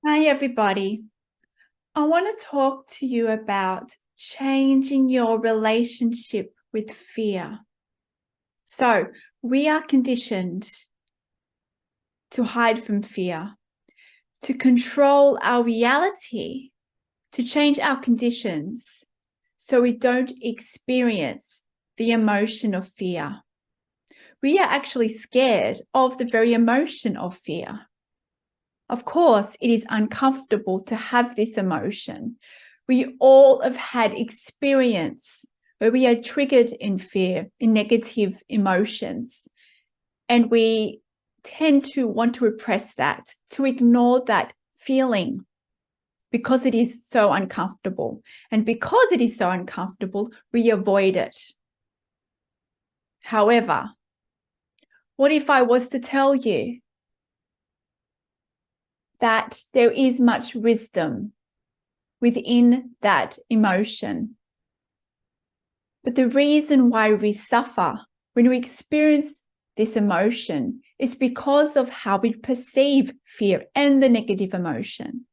Hi, everybody. I want to talk to you about changing your relationship with fear. So, we are conditioned to hide from fear, to control our reality, to change our conditions so we don't experience the emotion of fear. We are actually scared of the very emotion of fear. Of course, it is uncomfortable to have this emotion. We all have had experience where we are triggered in fear, in negative emotions, and we tend to want to repress that, to ignore that feeling because it is so uncomfortable. And because it is so uncomfortable, we avoid it. However, what if I was to tell you that there is much wisdom within that emotion? But the reason why we suffer when we experience this emotion is because of how we perceive fear and the negative emotion.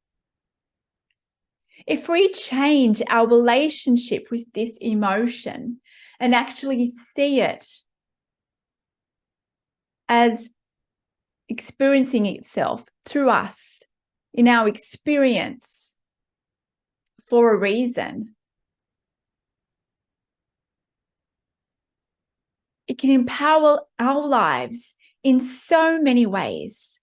If we change our relationship with this emotion and actually see it as experiencing itself through us in our experience for a reason, it can empower our lives in so many ways.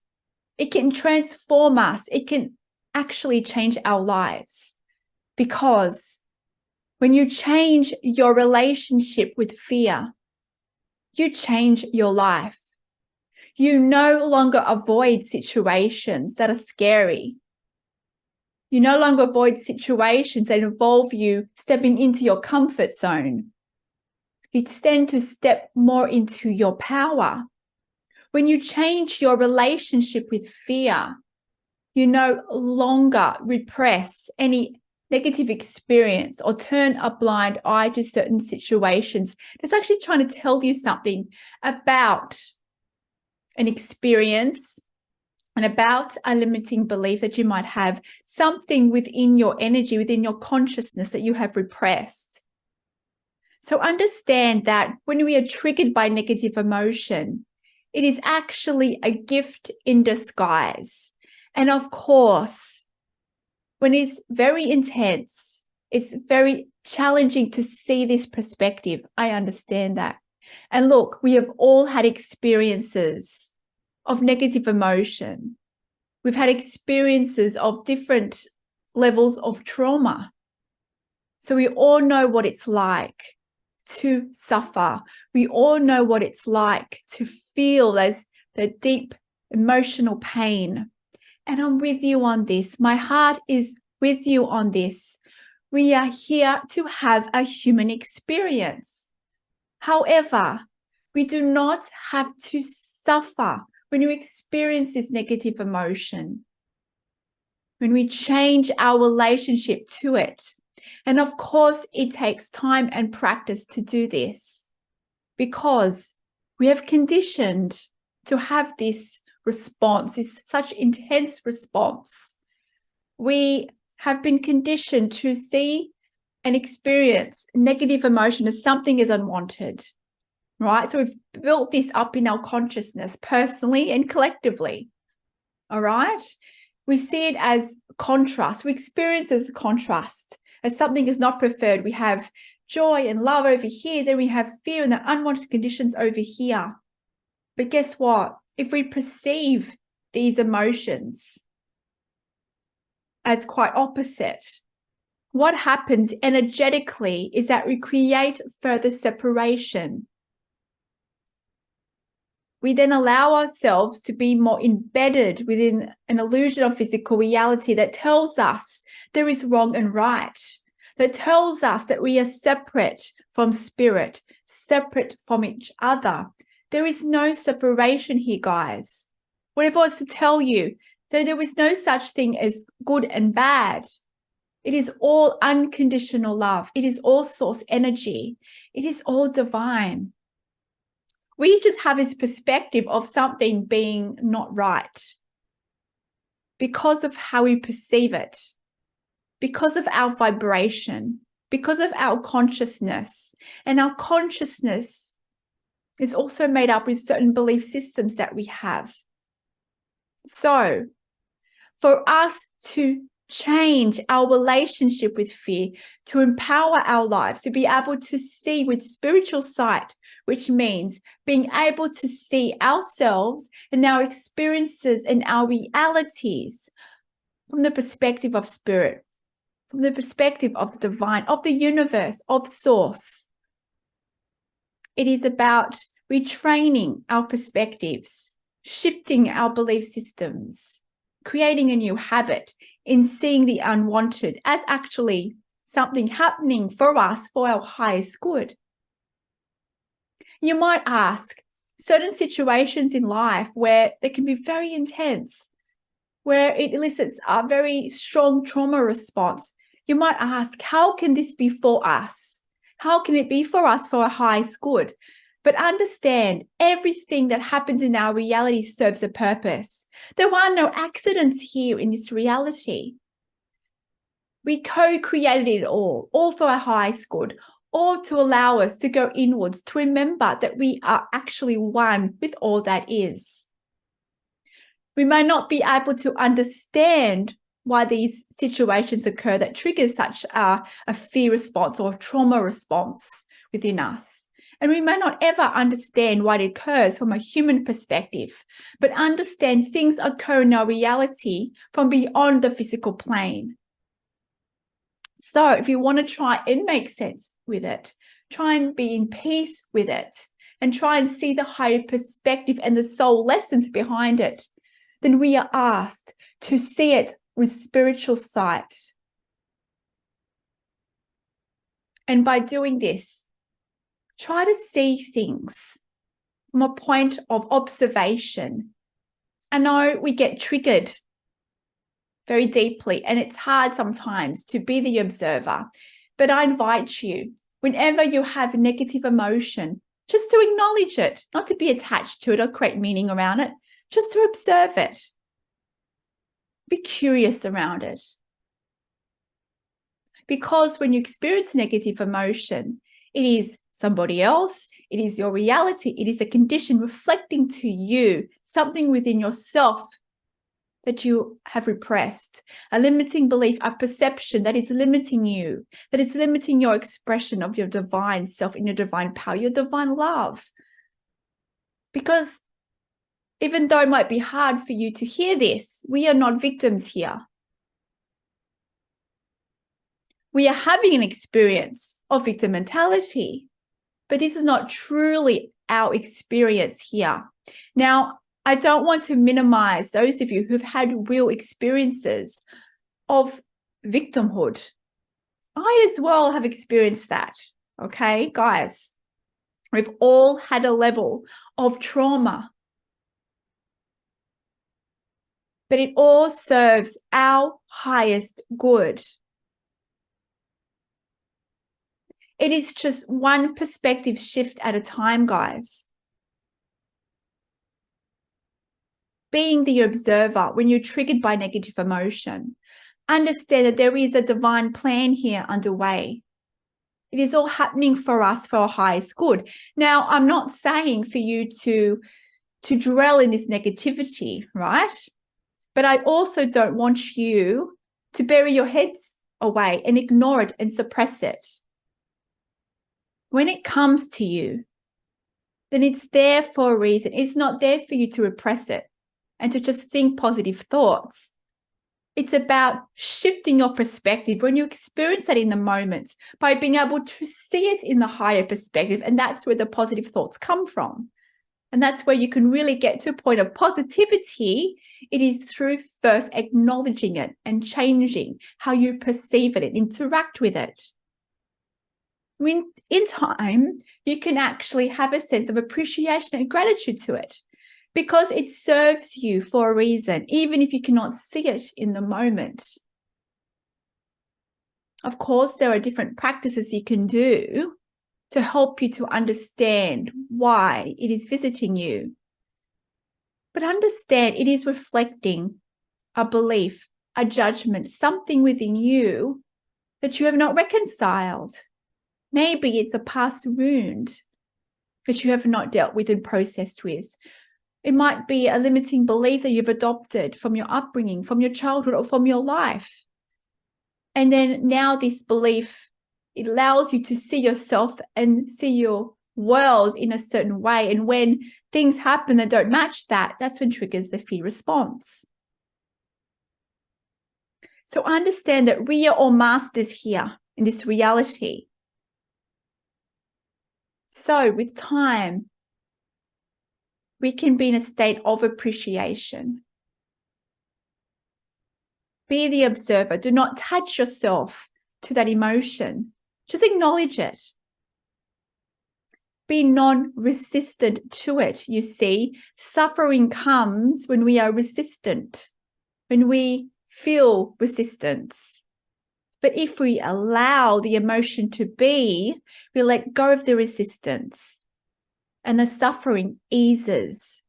It can transform us. It can actually change our lives, because when you change your relationship with fear, you change your life. You no longer avoid situations that are scary. You no longer avoid situations that involve you stepping into your comfort zone. You tend to step more into your power. When you change your relationship with fear, you no longer repress any negative experience or turn a blind eye to certain situations. It's actually trying to tell you something about an experience and about a limiting belief that you might have, something within your energy, within your consciousness that you have repressed. So understand that when we are triggered by negative emotion, it is actually a gift in disguise. And of course, when it's very intense, it's very challenging to see this perspective. I understand that. And look, we have all had experiences of negative emotion. We've had experiences of different levels of trauma. So we all know what it's like to suffer. We all know what it's like to feel the deep emotional pain. And I'm with you on this. My heart is with you on this. We are here to have a human experience. However, we do not have to suffer when you experience this negative emotion, when we change our relationship to it. And of course, it takes time and practice to do this, because we have conditioned to have this response, this such intense response. We have been conditioned to see and experience negative emotion as something is unwanted, right? So we've built this up in our consciousness, personally and collectively, all right? We see it as contrast. We experience it as contrast, as something is not preferred. We have joy and love over here, then we have fear and the unwanted conditions over here. But guess what? If we perceive these emotions as quite opposite, what happens energetically is that we create further separation. We then allow ourselves to be more embedded within an illusion of physical reality that tells us there is wrong and right, that tells us that we are separate from spirit, separate from each other. There is no separation here, guys. What if I was to tell you that there was no such thing as good and bad? It is all unconditional love. It is all source energy. It is all divine. We just have this perspective of something being not right. because of how we perceive it, because of our vibration, because of our consciousness. And our consciousness is also made up with certain belief systems that we have. So, for us to change our relationship with fear, to empower our lives, to be able to see with spiritual sight, which means being able to see ourselves and our experiences and our realities from the perspective of spirit, from the perspective of the divine, of the universe, of source. It is about retraining our perspectives, shifting our belief systems, creating a new habit in seeing the unwanted as actually something happening for us for our highest good. You might ask, certain situations in life where they can be very intense, where it elicits a very strong trauma response, you might ask, how can this be for us? How can it be for us for our highest good? But understand, everything that happens in our reality serves a purpose. There are no accidents here in this reality. We co-created it all for our highest good, all to allow us to go inwards, to remember that we are actually one with all that is. We may not be able to understand why these situations occur that triggers such a fear response or a trauma response within us. And we may not ever understand why it occurs from a human perspective, but understand things occur in our reality from beyond the physical plane. So if you want to try and make sense with it, try and be in peace with it, and try and see the higher perspective and the soul lessons behind it, then we are asked to see it with spiritual sight. And by doing this, try to see things from a point of observation. I know we get triggered very deeply, and it's hard sometimes to be the observer, but I invite you, whenever you have negative emotion, just to acknowledge it, not to be attached to it or create meaning around it, just to observe it. Be curious around it. Because when you experience negative emotion, it is somebody else, it is your reality, it is a condition reflecting to you something within yourself that you have repressed, a limiting belief, a perception that is limiting you, that is limiting your expression of your divine self in your divine power, your divine love. Because even though it might be hard for you to hear this, we are not victims here. We are having an experience of victim mentality, but this is not truly our experience here. Now, I don't want to minimize those of you who've had real experiences of victimhood. I as well have experienced that, okay, guys? We've all had a level of trauma. But it all serves our highest good. It is just one perspective shift at a time, guys. Being the observer when you're triggered by negative emotion, understand that there is a divine plan here underway. It is all happening for us for our highest good. Now, I'm not saying for you to dwell in this negativity, right? But I also don't want you to bury your heads away and ignore it and suppress it. When it comes to you, then it's there for a reason. It's not there for you to repress it and to just think positive thoughts. It's about shifting your perspective when you experience that in the moment by being able to see it in the higher perspective. And that's where the positive thoughts come from. And that's where you can really get to a point of positivity. It is through first acknowledging it and changing how you perceive it and interact with it. When in time, you can actually have a sense of appreciation and gratitude to it because it serves you for a reason, even if you cannot see it in the moment. Of course, there are different practices you can do to help you to understand why it is visiting you. But understand it is reflecting a belief, a judgment, something within you that you have not reconciled. Maybe it's a past wound that you have not dealt with and processed with. It might be a limiting belief that you've adopted from your upbringing, from your childhood, or from your life. And then now this belief, it allows you to see yourself and see your world in a certain way. And when things happen that don't match that, that's when triggers the fear response. So understand that we are all masters here in this reality. So with time, we can be in a state of appreciation. Be the observer. Do not attach yourself to that emotion. Just acknowledge it. Be non-resistant to it. You see, suffering comes when we are resistant, when we feel resistance. But if we allow the emotion to be, we let go of the resistance and the suffering eases.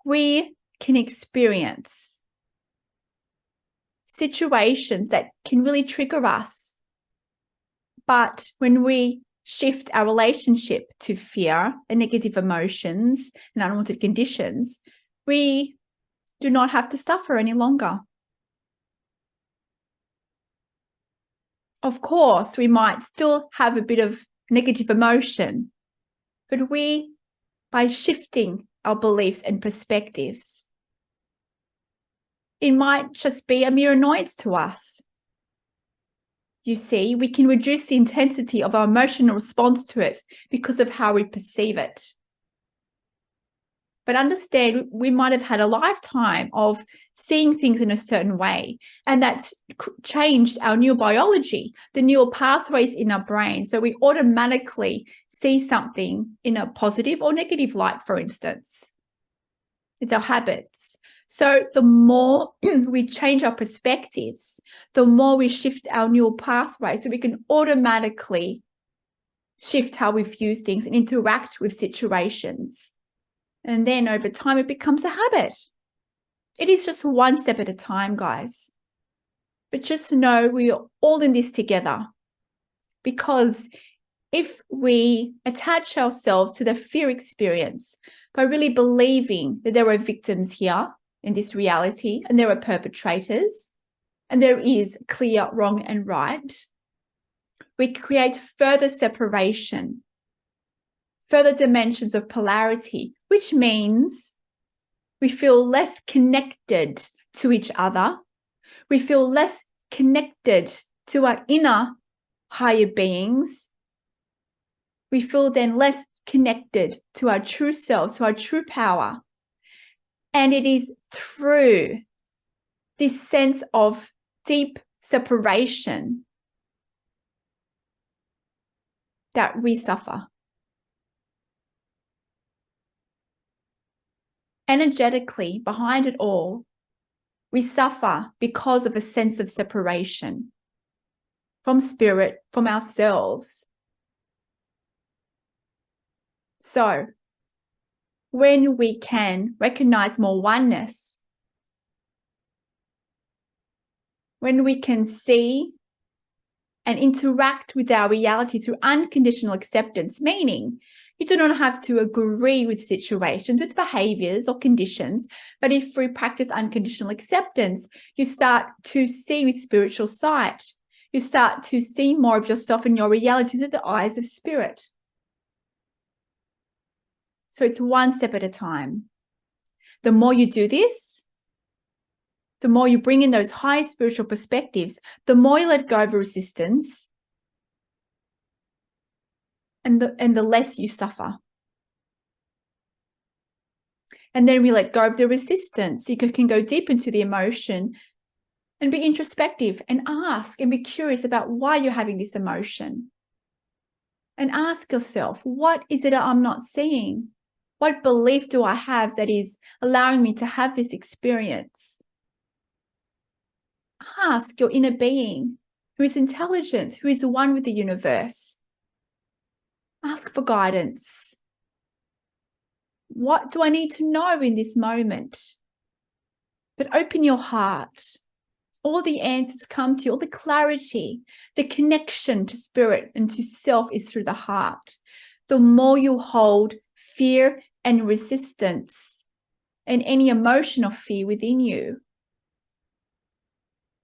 We can experience situations that can really trigger us. But when we shift our relationship to fear and negative emotions and unwanted conditions, we do not have to suffer any longer. Of course, we might still have a bit of negative emotion, but by shifting our beliefs and perspectives, it might just be a mere annoyance to us. You see, we can reduce the intensity of our emotional response to it because of how we perceive it. But understand, we might have had a lifetime of seeing things in a certain way, and that's changed our neurobiology, the neural pathways in our brain. So we automatically see something in a positive or negative light, for instance. It's our habits. So the more we change our perspectives, the more we shift our neural pathways, so we can automatically shift how we view things and interact with situations. And then over time, it becomes a habit. It is just one step at a time, guys. But just know we are all in this together. Because if we attach ourselves to the fear experience by really believing that there are victims here in this reality and there are perpetrators and there is clear wrong and right, we create further separation, further dimensions of polarity, which means we feel less connected to each other. We feel less connected to our inner higher beings. We feel then less connected to our true selves, to our true power. And it is through this sense of deep separation that we suffer. Energetically, behind it all, we suffer because of a sense of separation from spirit, from ourselves. So, when we can recognize more oneness, when we can see and interact with our reality through unconditional acceptance, meaning you do not have to agree with situations, with behaviors or conditions, but if we practice unconditional acceptance, you start to see with spiritual sight. You start to see more of yourself and your reality through the eyes of spirit. So it's one step at a time. The more you do this, the more you bring in those high spiritual perspectives, the more you let go of resistance, and the less you suffer. And then we let go of the resistance. You can go deep into the emotion and be introspective and ask and be curious about why you're having this emotion. And ask yourself, what is it I'm not seeing? What belief do I have that is allowing me to have this experience? Ask your inner being, who is intelligent, who is one with the universe. Ask for guidance. What do I need to know in this moment? But open your heart. All the answers come to you, all the clarity, the connection to spirit and to self is through the heart. The more you hold fear and resistance and any emotion of fear within you,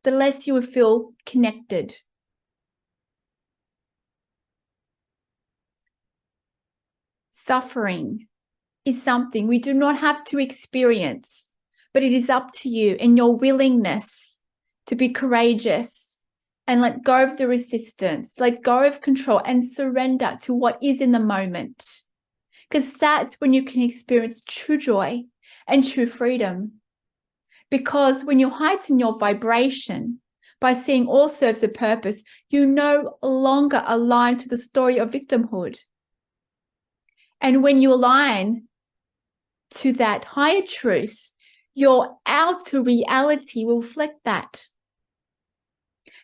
the less you will feel connected. Suffering is something we do not have to experience, but it is up to you and your willingness to be courageous and let go of the resistance, let go of control and surrender to what is in the moment. Because that's when you can experience true joy and true freedom. Because when you heighten your vibration by seeing all serves a purpose, you no longer align to the story of victimhood. And when you align to that higher truth, your outer reality will reflect that.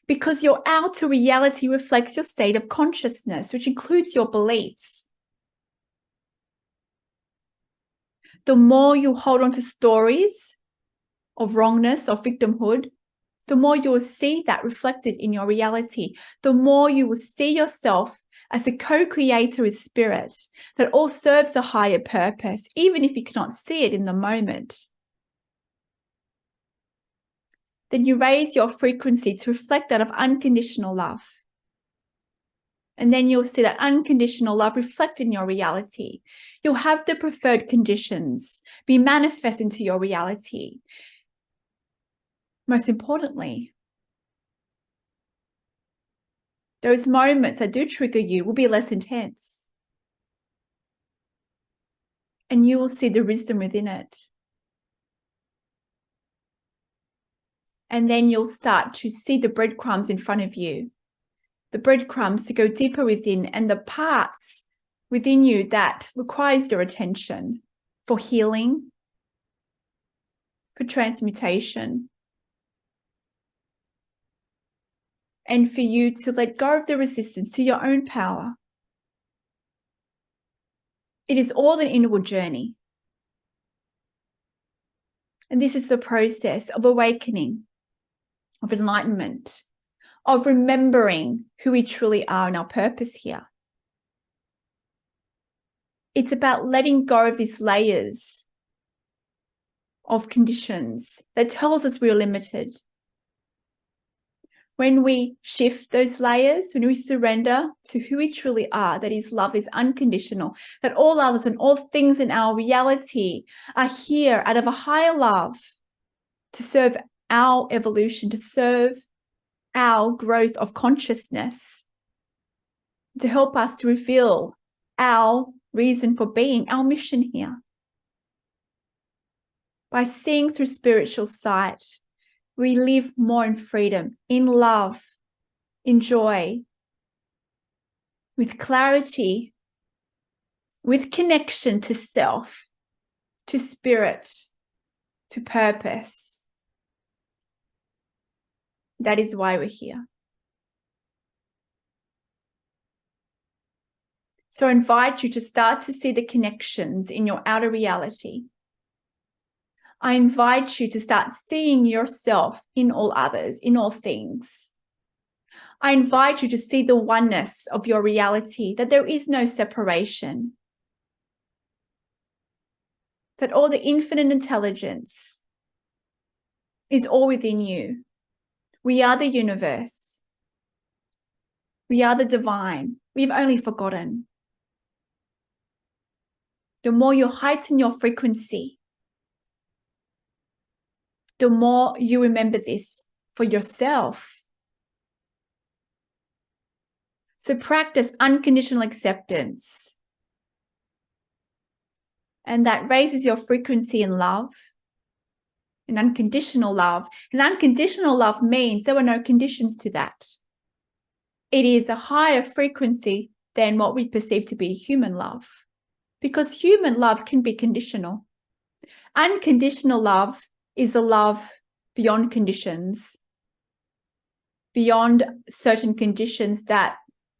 Because your outer reality reflects your state of consciousness, which includes your beliefs. The more you hold on to stories of wrongness, of victimhood, the more you will see that reflected in your reality. The more you will see yourself as a co-creator with spirit that all serves a higher purpose, even if you cannot see it in the moment. Then you raise your frequency to reflect that of unconditional love. And then you'll see that unconditional love reflect in your reality. You'll have the preferred conditions be manifest into your reality. Most importantly, those moments that do trigger you will be less intense. And you will see the wisdom within it. And then you'll start to see the breadcrumbs in front of you, the breadcrumbs to go deeper within, and the parts within you that requires your attention for healing, for transmutation, and for you to let go of the resistance to your own power. It is all an inward journey. And this is the process of awakening, of enlightenment, of remembering who we truly are and our purpose here. It's about letting go of these layers of conditions that tells us we're limited. When we shift those layers, when we surrender to who we truly are, that is, love is unconditional, that all others and all things in our reality are here out of a higher love to serve our evolution, to serve our growth of consciousness, to help us to reveal our reason for being, our mission here. By seeing through spiritual sight, we live more in freedom, in love, in joy, with clarity, with connection to self, to spirit, to purpose. That is why we're here. So I invite you to start to see the connections in your outer reality. I invite you to start seeing yourself in all others, in all things. I invite you to see the oneness of your reality, that there is no separation, that all the infinite intelligence is all within you. We are the universe. We are the divine. We've only forgotten. The more you heighten your frequency, the more you remember this for yourself. So practice unconditional acceptance. And that raises your frequency in love, in unconditional love. And unconditional love means there were no conditions to that. It is a higher frequency than what we perceive to be human love, because human love can be conditional. Unconditional love is a love beyond conditions, beyond certain conditions that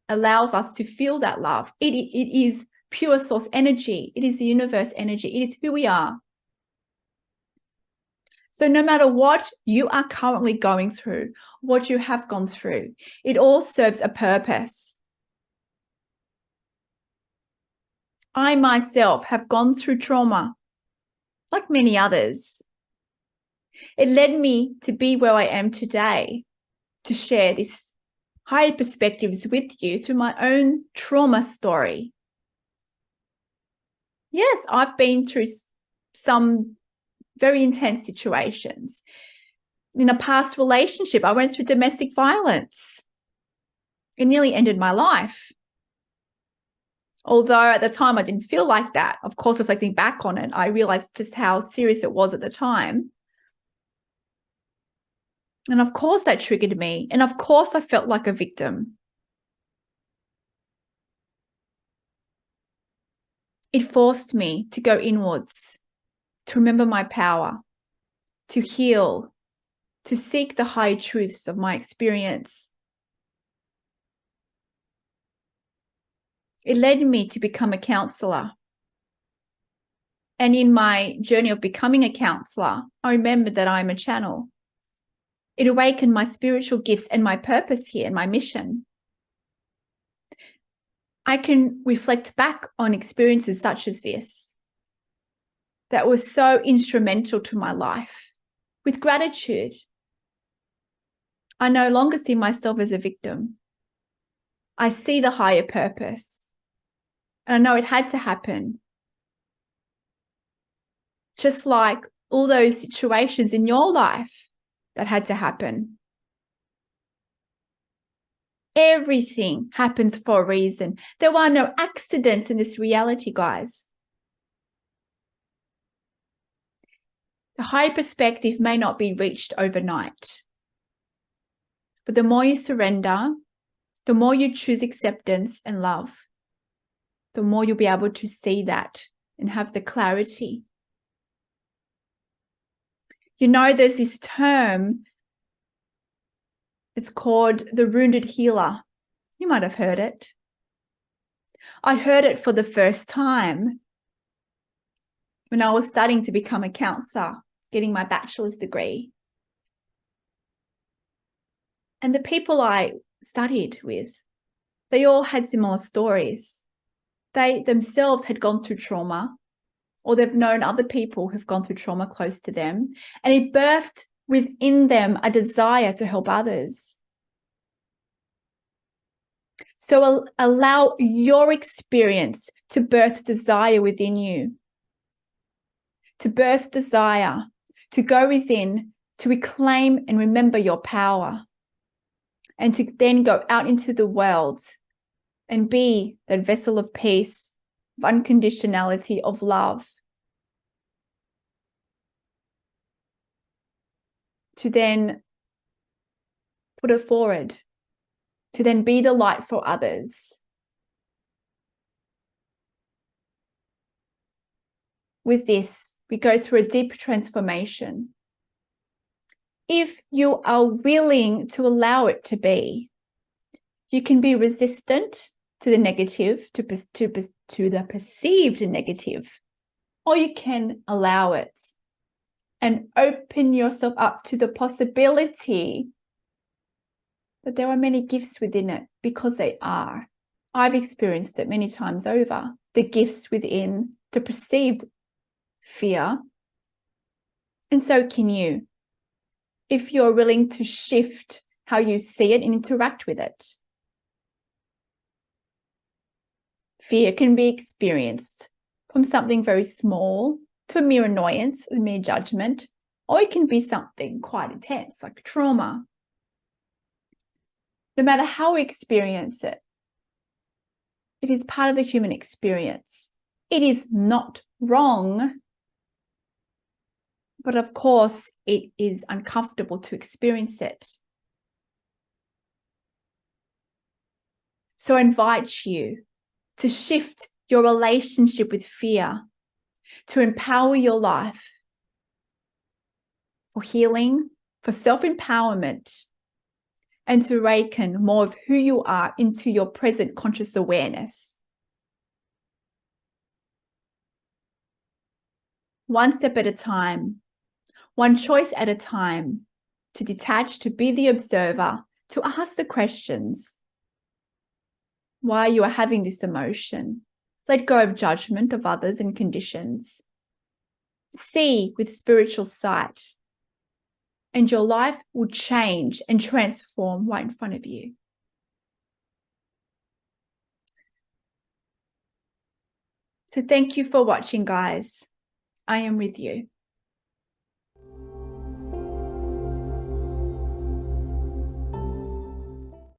allows us to feel that love. It is pure source energy. It is the universe energy. It is who we are. So no matter what you are currently going through, what you have gone through, it all serves a purpose. I myself have gone through trauma, like many others. It led me to be where I am today, to share this higher perspectives with you through my own trauma story. Yes, I've been through some very intense situations. In a past relationship, I went through domestic violence. It nearly ended my life. Although at the time I didn't feel like that. Of course, reflecting back on it, I realized just how serious it was at the time. And of course that triggered me. And of course I felt like a victim. It forced me to go inwards, to remember my power, to heal, to seek the high truths of my experience. It led me to become a counselor. And in my journey of becoming a counselor, I remembered that I'm a channel. It awakened my spiritual gifts and my purpose here and my mission. I can reflect back on experiences such as this that were so instrumental to my life with gratitude. I no longer see myself as a victim. I see the higher purpose. And I know it had to happen. Just like all those situations in your life that had to happen. Everything happens for a reason. There are no accidents in this reality, guys. The higher perspective may not be reached overnight. But the more you surrender, the more you choose acceptance and love, the more you'll be able to see that and have the clarity. You know, there's this term, it's called the wounded healer. You might have heard it. I heard it for the first time when I was starting to become a counselor, getting my bachelor's degree. And the people I studied with, they all had similar stories. They themselves had gone through trauma, or they've known other people who've gone through trauma close to them, and it birthed within them a desire to help others. So allow your experience to birth desire within you, to birth desire, to go within, to reclaim and remember your power, and to then go out into the world and be that vessel of peace, of unconditionality, of love. To then put it forward, to then be the light for others. With this, we go through a deep transformation. If you are willing to allow it to be, you can be resistant to the negative, to the perceived negative, or you can allow it and open yourself up to the possibility that there are many gifts within it, because they are. I've experienced it many times over, the gifts within the perceived fear. And so can you, if you're willing to shift how you see it and interact with it. Fear can be experienced from something very small to a mere annoyance, a mere judgment, or it can be something quite intense, like trauma. No matter how we experience it, it is part of the human experience. It is not wrong, but of course, it is uncomfortable to experience it. So I invite you to shift your relationship with fear, to empower your life for healing, for self-empowerment, and to awaken more of who you are into your present conscious awareness. one step at a time, one choice at a time, to detach, to be the observer, to ask the questions. Why you are having this emotion. Let go of judgment of others and conditions. See with spiritual sight, and your life will change and transform right in front of you. So thank you for watching, guys. I am with you.